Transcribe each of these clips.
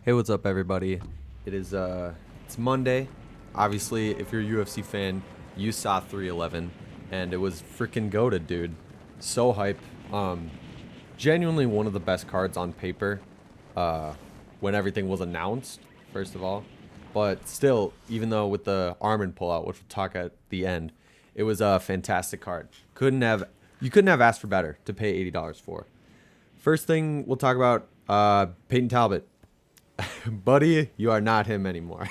Hey, what's up, everybody? It's Monday. Obviously, if you're a UFC fan, you saw 311, and it was freaking goated, dude. So hype. Genuinely one of the best cards on paper. When everything was announced, first of all, but still, even though with the Arman pullout, which we'll talk at the end, it was a fantastic card. You couldn't have asked for better to pay $80 for. First thing we'll talk about, Peyton Talbot. Buddy, you are not him anymore.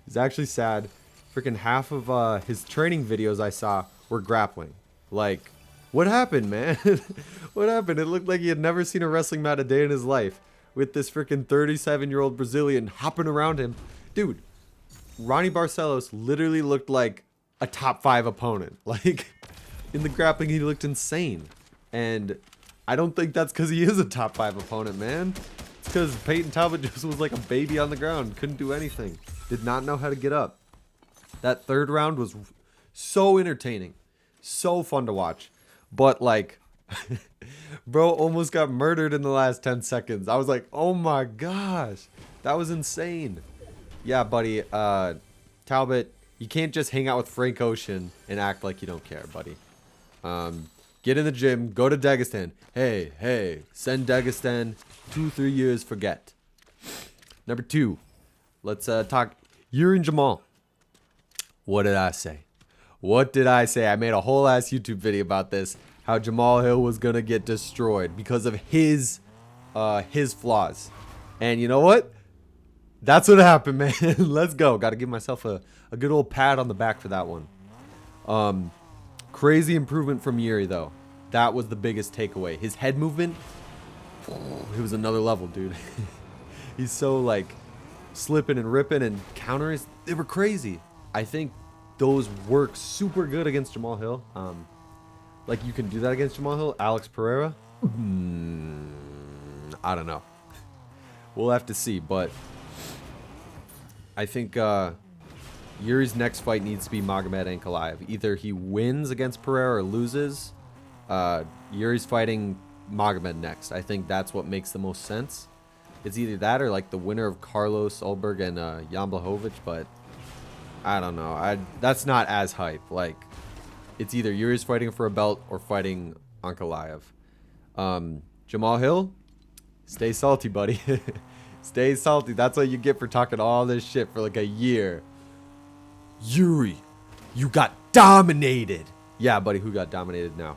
It's actually sad. Freaking half of his training videos I saw were grappling. Like, what happened, man? What happened? It looked like he had never seen a wrestling mat a day in his life. With this freaking 37-year-old Brazilian hopping around him. Dude, Ronnie Barcelos literally looked like a top 5 opponent. Like, in the grappling, he looked insane. And I don't think that's because he is a top 5 opponent, man. It's because Peyton Talbot just was like a baby on the ground. Couldn't do anything. Did not know how to get up. That third round was so entertaining. So fun to watch. But, like, bro almost got murdered in the last 10 seconds. I was like, oh my gosh. That was insane. Yeah, buddy. Talbot, you can't just hang out with Frank Ocean and act like you don't care, buddy. Get in the gym. Go to Dagestan. Hey. Send Dagestan 2-3 years, forget. Number 2. Let's talk Yuri and Jamal. What did I say? I made a whole ass YouTube video about this. How Jamal Hill was gonna get destroyed because of his flaws. And you know what? That's what happened, man. Let's go. Gotta give myself a good old pat on the back for that one. Crazy improvement from Yuri, though. That was the biggest takeaway. His head movement, it was another level, dude. He's so, like, slipping and ripping and counters. They were crazy. I think those work super good against Jamal Hill. Like, you can do that against Jamal Hill. Alex Pereira? I don't know. We'll have to see, but I think Yuri's next fight needs to be Magomed Ankalaev. Either he wins against Pereira or loses. Yuri's fighting Magomed next. I think that's what makes the most sense. It's either that or like the winner of Carlos Ulberg and Jan Blachowicz, but I don't know. That's not as hype. Like, it's either Yuri's fighting for a belt or fighting Ankalaev. Jamal Hill, stay salty, buddy. Stay salty. That's what you get for talking all this shit for like a year. Yuri, you got dominated. Yeah, buddy, who got dominated now?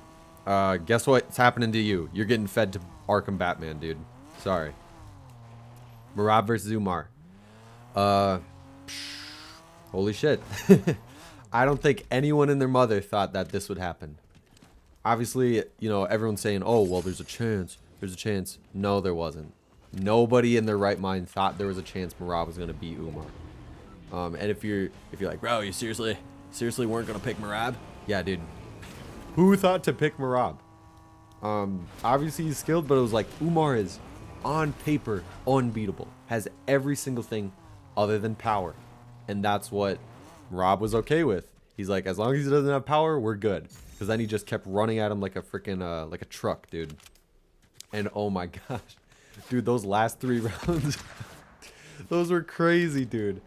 Guess what's happening to you? You're getting fed to Arkham Batman, dude. Sorry. Merab versus Umar. Holy shit. I don't think anyone and their mother thought that this would happen. Obviously, you know, everyone's saying, oh, well, there's a chance. There's a chance. No, there wasn't. Nobody in their right mind thought there was a chance Merab was going to beat Umar. And if you're like, bro, you seriously weren't going to pick Merab? Yeah, dude. Who thought to pick Merab? Obviously he's skilled, but it was like Umar is on paper unbeatable. Has every single thing other than power. And that's what Merab was okay with. He's like, as long as he doesn't have power, we're good. Because then he just kept running at him like a freaking like a truck, dude. And oh my gosh, dude, those last 3 rounds, those were crazy, dude.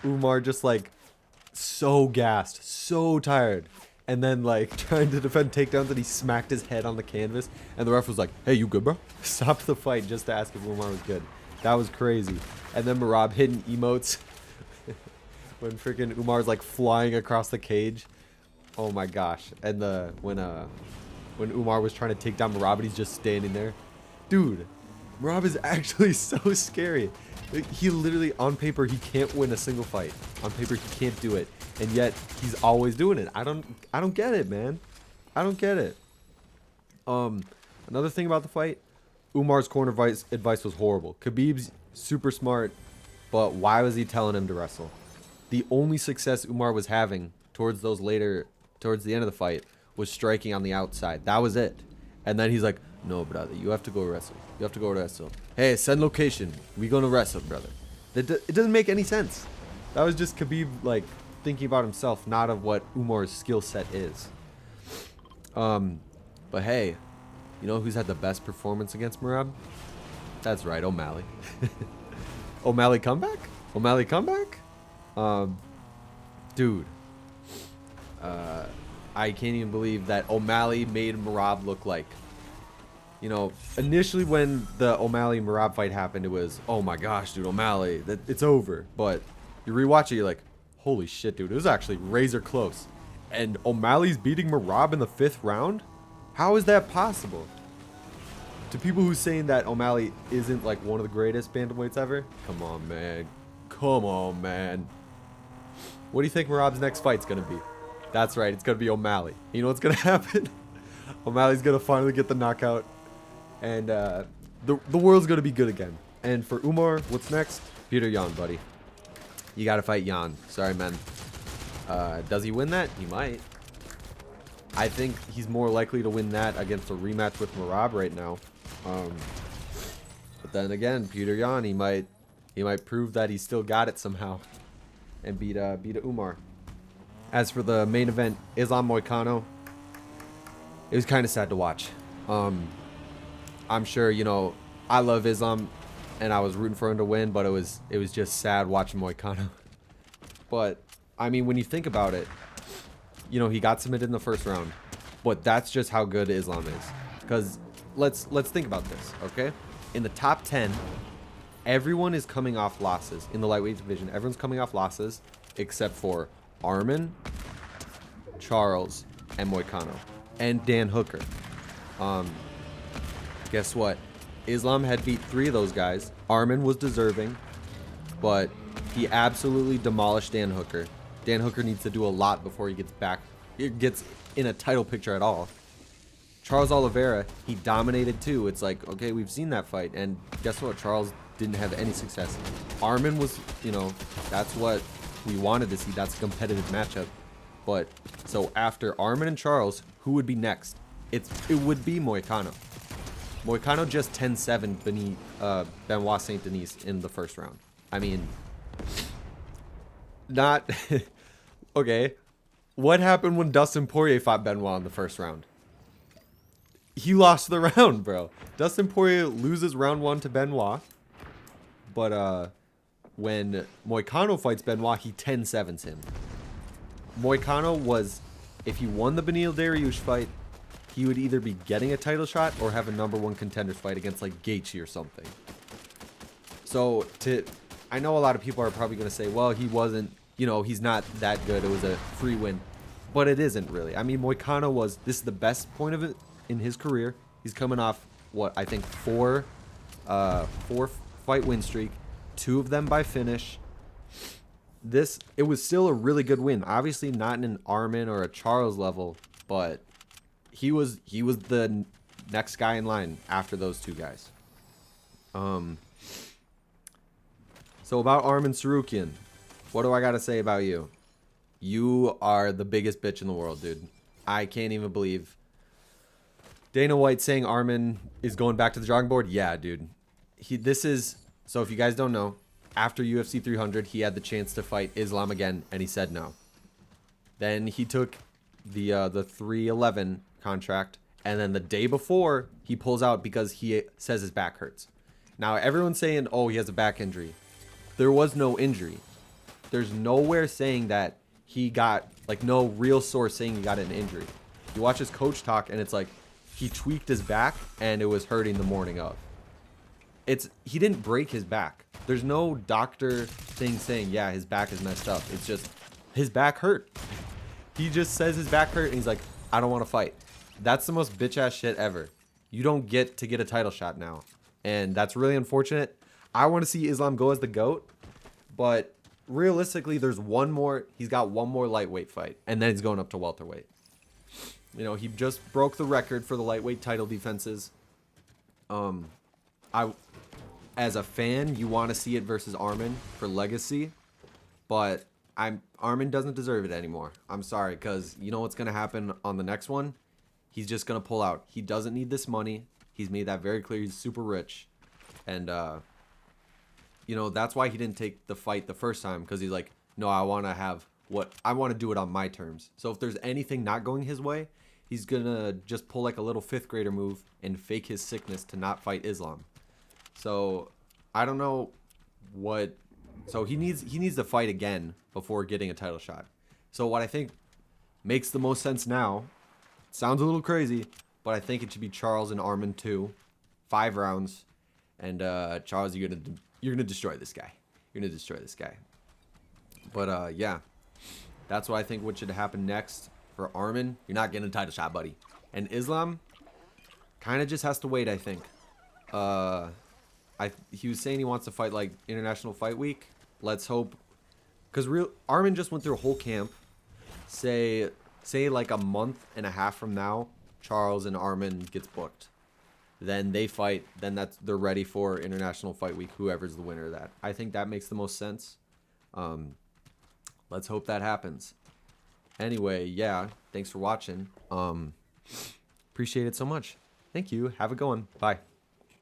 Umar just like so gassed, so tired, and then like trying to defend takedowns, and he smacked his head on the canvas, and the ref was like, hey, you good, bro? Stopped the fight just to ask if Umar was good. That was crazy. And then Merab hitting emotes when freaking Umar's like flying across the cage. Oh my gosh. And when Umar was trying to take down Merab and he's just standing there. Dude, Merab is actually so scary. Like, he literally, on paper, he can't win a single fight. On paper, he can't do it. And yet, he's always doing it. I don't get it, man. I don't get it. Another thing about the fight, Umar's corner advice was horrible. Khabib's super smart, but why was he telling him to wrestle? The only success Umar was having towards the end of the fight was striking on the outside. That was it. And then he's like, no, brother, you have to go wrestle. You have to go wrestle. Hey, send location. We gonna wrestle, brother. It doesn't make any sense. That was just Khabib, like, thinking about himself, not of what Umar's skill set is. But hey, you know who's had the best performance against Merab? That's right, O'Malley. O'Malley comeback? O'Malley comeback? Dude. I can't even believe that O'Malley made Marab look like... You know, initially when the O'Malley-Marab fight happened, it was, oh my gosh, dude, O'Malley, it's over. But you rewatch it, you're like, holy shit, dude, it was actually razor close. And O'Malley's beating Marab in the 5th round? How is that possible? To people who's saying that O'Malley isn't like one of the greatest bantamweights ever, come on, man. Come on, man. What do you think Marab's next fight's gonna be? That's right, it's gonna be O'Malley. You know what's gonna happen? O'Malley's gonna finally get the knockout. And the world's gonna be good again. And for Umar, what's next? Peter Yan, buddy. You gotta fight Yan. Sorry, man. Does he win that? He might. I think he's more likely to win that against a rematch with Marab right now. But then again, Peter Yan, he might prove that he still got it somehow and beat Umar. As for the main event, Islam Moicano, it was kind of sad to watch. I'm sure, you know, I love Islam and I was rooting for him to win, but it was just sad watching Moicano. But I mean, when you think about it, you know, he got submitted in the 1st round, but that's just how good Islam is. Because let's think about this, okay? In the top 10, everyone is coming off losses in the lightweight division. Everyone's coming off losses except for Arman, Charles, and Moicano, and Dan Hooker. Guess what? Islam had beat 3 of those guys. Arman was deserving, but he absolutely demolished Dan Hooker. Dan Hooker needs to do a lot before he gets in a title picture at all. Charles Oliveira, he dominated too. It's like, okay, we've seen that fight, and guess what? Charles didn't have any success. Arman was, you know, that's what we wanted to see. That's a competitive matchup. But so after Arman and Charles, who would be next? It would be Moicano. Moicano just 10-7 beneath Benoit Saint Denis in the 1st round. I mean, not okay. What happened when Dustin Poirier fought Benoit in the 1st round? He lost the round, bro. Dustin Poirier loses round 1 to Benoit, but when Moicano fights Benoit, he 10-7s him. Moicano was, if he won the Beneil Dariush fight, he would either be getting a title shot or have a #1 contenders fight against like Gaethje or something. So I know a lot of people are probably going to say, well, he wasn't, you know, he's not that good. It was a free win, but it isn't really. I mean, Moicano this is the best point of it in his career. He's coming off what I think four fight win streak, 2 of them by finish. It was still a really good win. Obviously not in an Arman or a Charles level, but he was the next guy in line after those 2 guys. So about Arman Sarukian, what do I got to say about you? You are the biggest bitch in the world, dude. I can't even believe Dana White saying Arman is going back to the drawing board. Yeah, dude. So if you guys don't know, after UFC 300, he had the chance to fight Islam again, and he said no. Then he took the 311 contract, and then the day before, he pulls out because he says his back hurts. Now, everyone's saying, oh, he has a back injury. There was no injury. There's nowhere saying that he got, like, no real source saying he got an injury. You watch his coach talk, and it's like he tweaked his back, and it was hurting the morning of. He didn't break his back. There's no doctor thing saying, yeah, his back is messed up. It's just his back hurt. He just says his back hurt, and he's like, I don't want to fight. That's the most bitch-ass shit ever. You don't get to get a title shot now. And that's really unfortunate. I want to see Islam go as the GOAT, but realistically, he's got one more lightweight fight, and then he's going up to welterweight. You know, he just broke the record for the lightweight title defenses. As a fan, you want to see it versus Arman for legacy, but Arman doesn't deserve it anymore. I'm sorry, because you know what's going to happen on the next one? He's just going to pull out. He doesn't need this money. He's made that very clear. He's super rich. And, you know, that's why he didn't take the fight the first time, because he's like, no, I want to do it on my terms. So if there's anything not going his way, he's going to just pull like a little 5th grader move and fake his sickness to not fight Islam. So I don't know what. So he needs to fight again before getting a title shot. So what I think makes the most sense now, sounds a little crazy, but I think it should be Charles and Arman 2, 5 rounds, and Charles, you're gonna destroy this guy. You're gonna destroy this guy. But yeah, that's what I think. What should happen next for Arman? You're not getting a title shot, buddy. And Islam kind of just has to wait, I think. He was saying he wants to fight like International Fight Week. Let's hope, because Arman just went through a whole camp. Say like a month and a half from now, Charles and Arman gets booked. Then they fight. Then they're ready for International Fight Week. Whoever's the winner of that, I think that makes the most sense. Let's hope that happens. Anyway, yeah, thanks for watching. Appreciate it so much. Thank you. Have a good one. Bye.